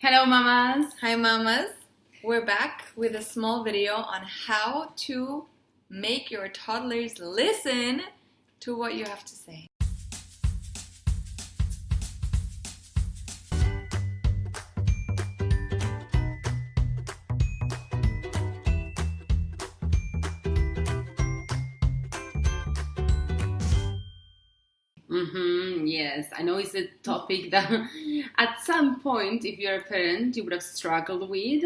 Hello, mamas. Hi, mamas. We're back with a small video on how to make your toddlers listen to what you have to say. Yes, I know it's a topic that at some point, if you're a parent, you would have struggled with.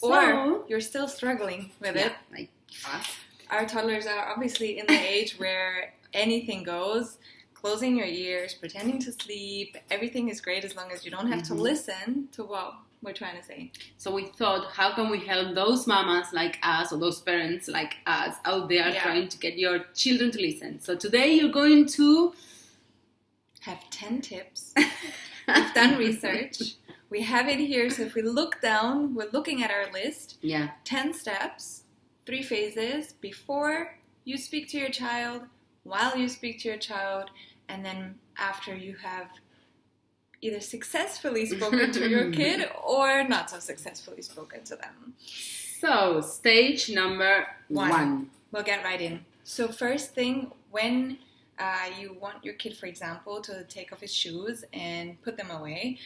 Or you're still struggling with it. Like us. Our toddlers are obviously in the age where anything goes. Closing your ears, pretending to sleep, everything is great as long as you don't have to listen to what we're trying to say. So we thought, how can we help those mamas like us or those parents like us out there trying to get your children to listen? So today you're going to have 10 tips. We've done research. We have it here. So if we look down, we're looking at our list. 10 steps, 3 phases before you speak to your child, while you speak to your child, and then after you have either successfully spoken to your kid or not so successfully spoken to them. So, stage number 1. We'll get right in. So first thing, when you want your kid, for example, to take off his shoes and put them away,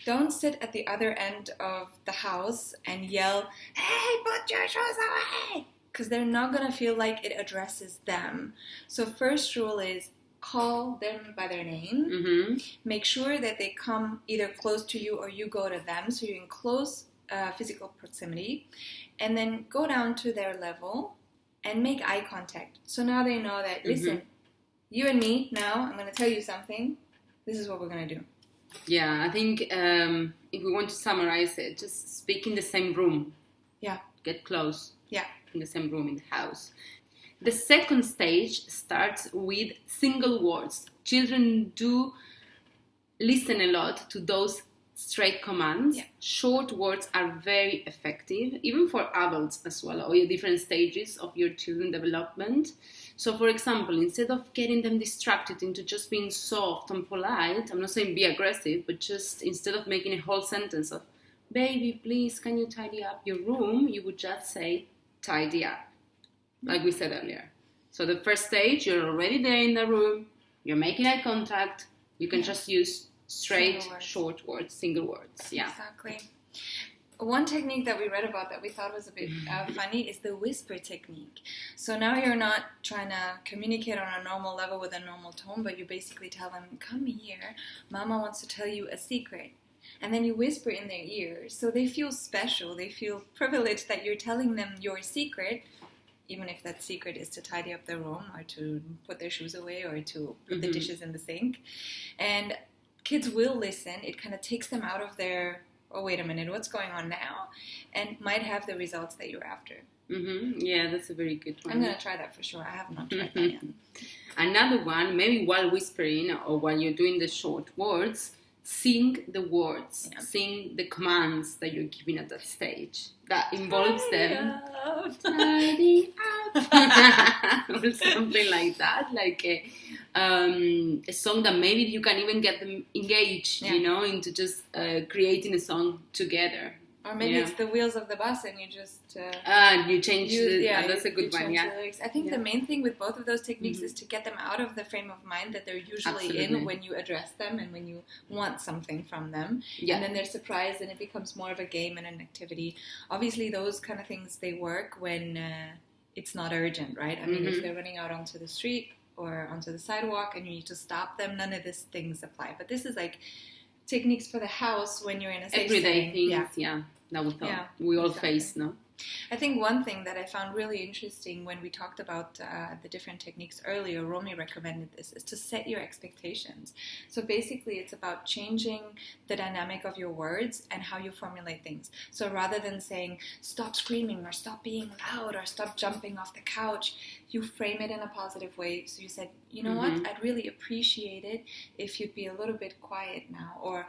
don't sit at the other end of the house and yell, "Hey, put your shoes away!" Because they're not going to feel like it addresses them. So first rule is call them by their name. Make sure that they come either close to you or you go to them, so you're in close physical proximity. And then go down to their level and make eye contact. So now they know that, listen, you and me, now I'm going to tell you something. This is what we're going to do. Yeah, I think if we want to summarize it, just speak in the same room. Yeah. Get close. Yeah. In the same room in the house. The second stage starts with single words. Children do listen a lot to those straight commands. Yeah. Short words are very effective, even for adults as well, or your different stages of your children's development. So, for example, instead of getting them distracted into just being soft and polite, I'm not saying be aggressive, but just instead of making a whole sentence of, "Baby, please, can you tidy up your room?" you would just say, "Tidy up," like we said earlier. So the first stage, you're already there in the room, you're making eye contact, you can just use straight, short words, single words. Yeah. Exactly. One technique that we read about that we thought was a bit funny is the whisper technique. So now you're not trying to communicate on a normal level with a normal tone, but you basically tell them, "Come here, Mama wants to tell you a secret." And then you whisper in their ears, so they feel special, they feel privileged that you're telling them your secret, even if that secret is to tidy up their room or to put their shoes away or to put the dishes in the sink. And kids will listen. It kind of takes them out of their, "Oh, wait a minute, what's going on now?" and might have the results that you're after. Yeah, that's a very good one. I'm going to try that for sure. I have not tried that yet. Another one, maybe while whispering or while you're doing the short words, sing the words, sing the commands that you're giving at that stage. That involves them. Tidy up. Or something like that, like a song that maybe you can even get them engaged, into just creating a song together. Or maybe it's the wheels of the bus and you just... you change that's a good one, I think the main thing with both of those techniques is to get them out of the frame of mind that they're usually in when you address them and when you want something from them. And then they're surprised and it becomes more of a game and an activity. Obviously, those kind of things, they work when it's not urgent, right? I mean, if they're running out onto the street or onto the sidewalk and you need to stop them, none of these things apply. But this is like techniques for the house when you're in a safe everyday setting. things, that we all face, no? I think one thing that I found really interesting when we talked about the different techniques earlier, Romi recommended this, is to set your expectations. So basically it's about changing the dynamic of your words and how you formulate things. So rather than saying, "Stop screaming," or "Stop being loud," or "Stop jumping off the couch," you frame it in a positive way. So you said, "You know what, I'd really appreciate it if you'd be a little bit quiet now," or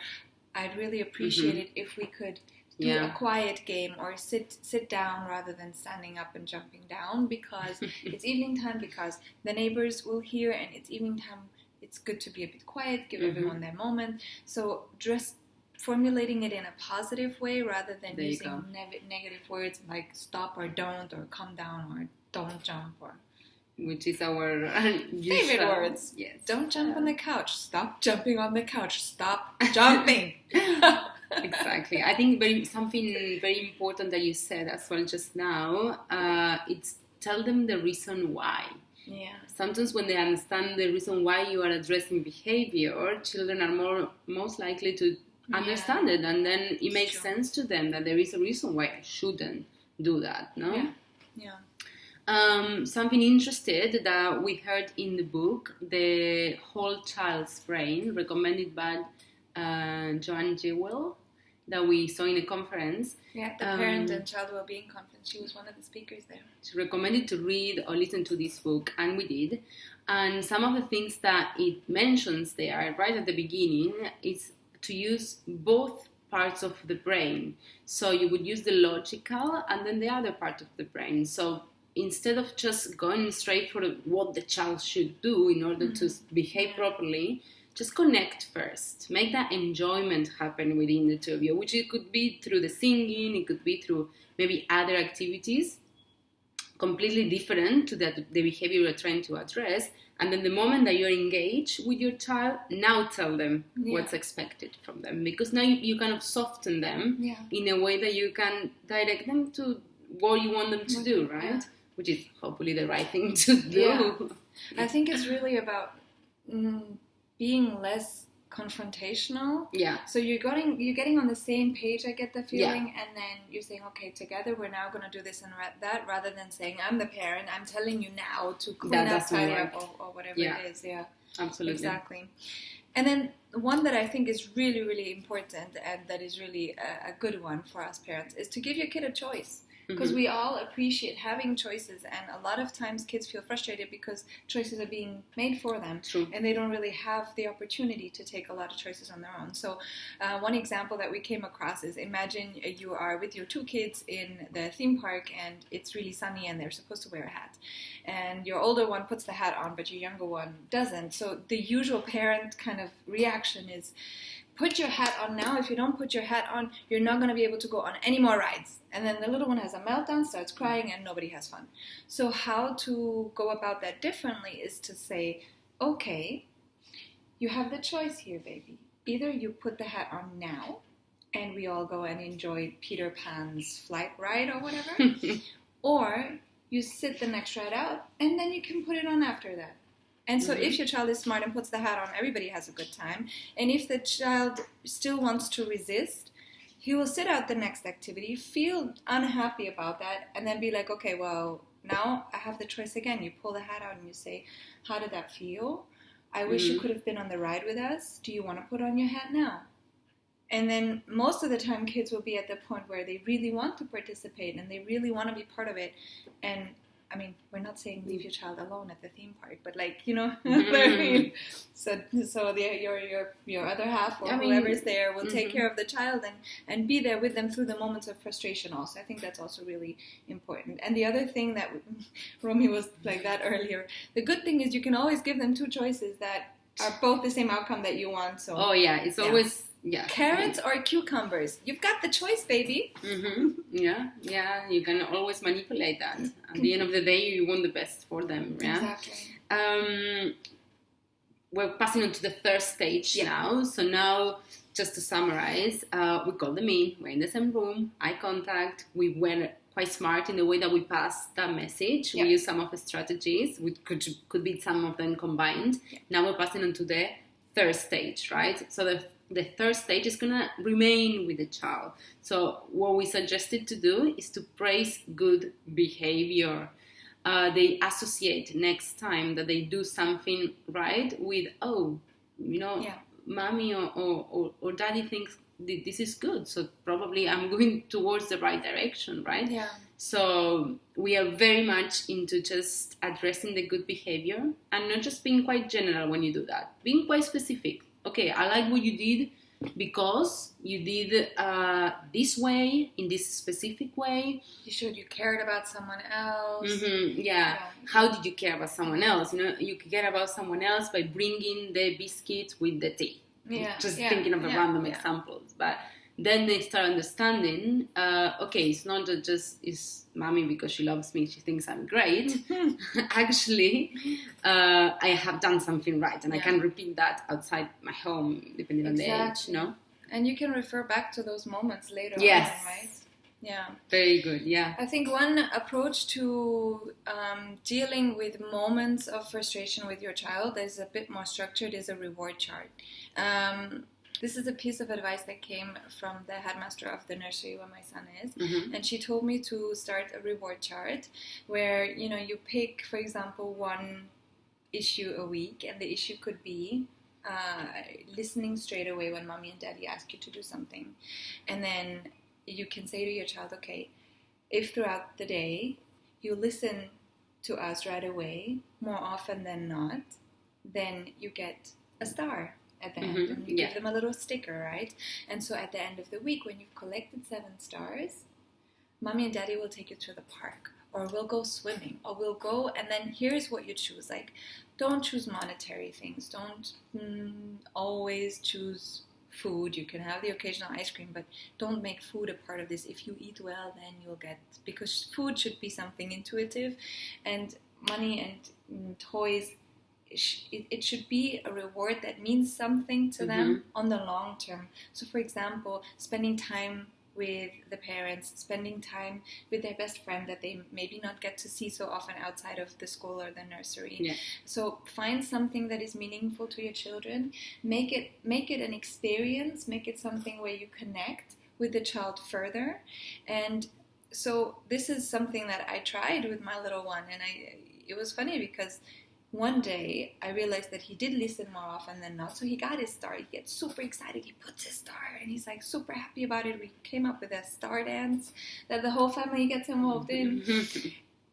"I'd really appreciate it if we could do a quiet game," or sit down rather than standing up and jumping down, because it's evening time, because the neighbors will hear, and it's evening time. It's good to be a bit quiet, give everyone their moment. So just formulating it in a positive way rather than There you using go. negative words like stop or don't or come down or don't jump or which is our favorite usual words. Yes. Don't jump on the couch. Stop jumping on the couch. Stop jumping. Exactly. I think something very important that you said as well just now, it's tell them the reason why. Yeah. Sometimes when they understand the reason why you are addressing behavior, children are most likely to understand it, and then it makes sense to them that there is a reason why I shouldn't do that, no? Yeah. Something interesting that we heard in the book, The Whole Child's Brain, recommended by Joanne Jewell, that we saw in a conference. Yeah, the Parent and Child Wellbeing Conference. She was one of the speakers there. She recommended to read or listen to this book, and we did. And some of the things that it mentions there, right at the beginning, is to use both parts of the brain. So you would use the logical and then the other part of the brain. So instead of just going straight for what the child should do in order to behave properly, just connect first. Make that enjoyment happen within the two of you, which it could be through the singing, it could be through maybe other activities, completely different to the behavior you're trying to address. And then the moment that you're engaged with your child, now tell them what's expected from them. Because now you kind of soften them in a way that you can direct them to what you want them to do, right? Yeah. Which is hopefully the right thing to do. Yeah. I think it's really about being less confrontational. Yeah. So you're getting on the same page, I get the feeling, and then you're saying, okay, together we're now going to do this and that, rather than saying, I'm the parent, I'm telling you now to clean up, tidy up, or whatever it is. Yeah, absolutely. Exactly. And then one that I think is really, really important and that is really a good one for us parents is to give your kid a choice. Because we all appreciate having choices, and a lot of times kids feel frustrated because choices are being made for them. True. And they don't really have the opportunity to take a lot of choices on their own. So one example that we came across is, imagine you are with your two kids in the theme park and it's really sunny and they're supposed to wear a hat. And your older one puts the hat on, but your younger one doesn't. So the usual parent kind of reaction is, put your hat on now. If you don't put your hat on, you're not going to be able to go on any more rides. And then the little one has a meltdown, starts crying, and nobody has fun. So how to go about that differently is to say, okay, you have the choice here, baby. Either you put the hat on now, and we all go and enjoy Peter Pan's flight ride or whatever, or you sit the next ride out, and then you can put it on after that. And so if your child is smart and puts the hat on, everybody has a good time. And if the child still wants to resist, he will sit out the next activity, feel unhappy about that, and then be like, okay, well, now I have the choice again. You pull the hat out and you say, how did that feel? I wish you could have been on the ride with us. Do you want to put on your hat now? And then most of the time kids will be at the point where they really want to participate and they really want to be part of it. And I mean, we're not saying leave your child alone at the theme park, but like, you know, what I mean? So your other half or whoever's there will take care of the child and be there with them through the moments of frustration also. I think that's also really important. And the other thing that Romi was like that earlier, the good thing is you can always give them two choices that are both the same outcome that you want. So it's always... Yeah. Carrots or cucumbers? You've got the choice, baby. Yeah, you can always manipulate that. At the end of the day, you want the best for them. Yeah? Exactly. We're passing on to the third stage now. So now, just to summarize, we call them in. We're in the same room, eye contact. We were quite smart in the way that we pass that message. We use some of the strategies, which could be some of them combined. Now we're passing on to the third stage, right? So the third stage is going to remain with the child. So what we suggested to do is to praise good behavior. They associate next time that they do something right with, mommy or daddy thinks this is good, so probably I'm going towards the right direction, right? Yeah. So we are very much into just addressing the good behavior and not just being quite general when you do that, being quite specific. Okay, I like what you did because you did this way, in this specific way. You showed you cared about someone else. How did you care about someone else? You care about someone else by bringing the biscuits with the tea. thinking of random examples. But then they start understanding, okay, it's not that just is mommy because she loves me, she thinks I'm great. Actually, I have done something right, and I can repeat that outside my home, depending on the age, And you can refer back to those moments later on, right? Yeah. Very good, yeah. I think one approach to dealing with moments of frustration with your child that is a bit more structured is a reward chart. This is a piece of advice that came from the headmaster of the nursery where my son is. And she told me to start a reward chart where, you pick, for example, one issue a week, and the issue could be listening straight away when mommy and daddy ask you to do something. And then you can say to your child, okay, if throughout the day you listen to us right away, more often than not, then you get a star at the end, and you give them a little sticker, right? And so at the end of the week, when you've collected 7 stars, mommy and daddy will take you to the park, or we'll go swimming, or we'll go, and then here's what you choose. Like, don't choose monetary things. Don't always choose food. You can have the occasional ice cream, but don't make food a part of this. If you eat well, then you'll get, because food should be something intuitive, and money and toys, it should be a reward that means something to them on the long term. So for example, spending time with the parents, spending time with their best friend that they maybe not get to see so often outside of the school or the nursery. So find something that is meaningful to your children, make it an experience, make it something where you connect with the child further. And so this is something that I tried with my little one, and it was funny because one day I realized that he did listen more often than not. So he got his star. He gets super excited. He puts his star and he's like super happy about it. We came up with a star dance that the whole family gets involved in.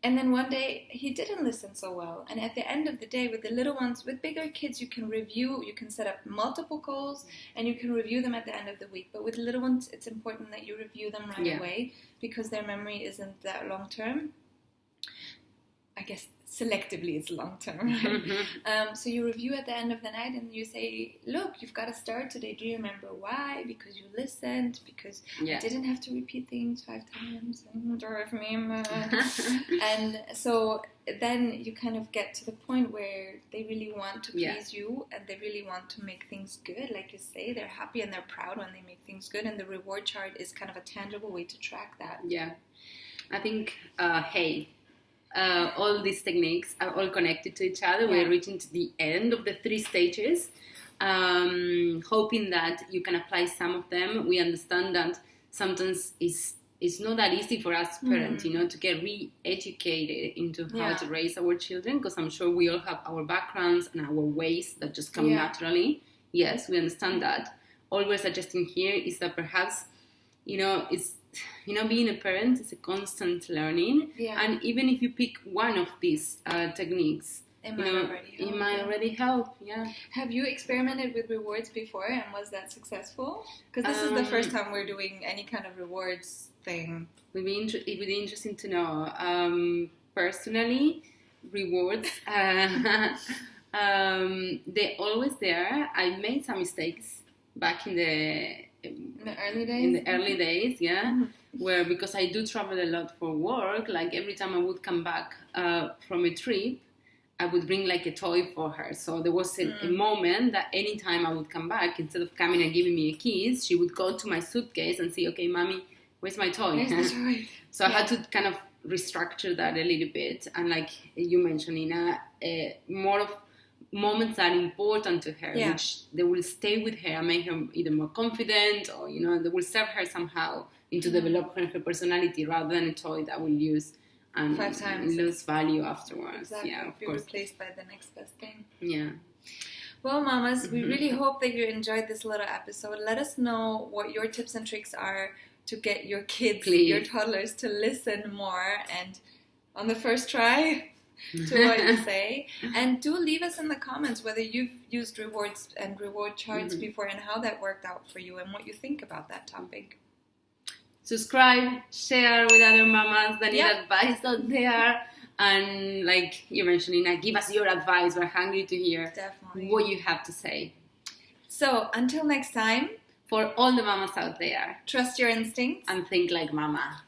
And then one day he didn't listen so well. And at the end of the day, with the little ones, with bigger kids, you can review, you can set up multiple goals and you can review them at the end of the week. But with little ones, it's important that you review them right away because their memory isn't that long term. I guess selectively it's long term, right? So you review at the end of the night and you say, look, you've got a star today. Do you remember why? Because you listened, because I didn't have to repeat things 5 times. And so then you kind of get to the point where they really want to please you and they really want to make things good. Like you say, they're happy and they're proud when they make things good. And the reward chart is kind of a tangible way to track that. Yeah. I think, all these techniques are all connected to each other. We're reaching to the end of the 3 stages, hoping that you can apply some of them. We understand that sometimes it's not that easy for us parents, to get re-educated into how to raise our children, because I'm sure we all have our backgrounds and our ways that just come naturally. Yes, we understand that. All we're suggesting here is that perhaps, being a parent is a constant learning. And even if you pick one of these techniques, it might already help. Have you experimented with rewards before, and was that successful? Because this is the first time we're doing any kind of rewards thing. It would be interesting to know. Personally, rewards, they're always there. I made some mistakes back in the early days, where, because I do travel a lot for work, like every time I would come back from a trip, I would bring like a toy for her. So there was a moment that anytime I would come back, instead of coming and giving me a kiss, she would go to my suitcase and say, okay, mommy, where's my toy? Where's the toy? So I had to kind of restructure that a little bit. And like you mentioned, Nina, more of moments are important to her, which they will stay with her and make her either more confident, or they will serve her somehow into developing her personality, rather than a toy that will use and 5 times lose value afterwards. Exactly. Of be course. Replaced by the next best thing. Well, mamas, we really hope that you enjoyed this little episode. Let us know what your tips and tricks are to get your kids, your toddlers, to listen more, and on the first try, to what you say. And do leave us in the comments whether you've used rewards and reward charts before, and how that worked out for you, and what you think about that topic. Subscribe, share with other mamas that need advice out there, and like you mentioned, Nina, give us your advice. We're hungry to hear what you have to say. So, until next time, For all the mamas out there, trust your instincts and think like mama.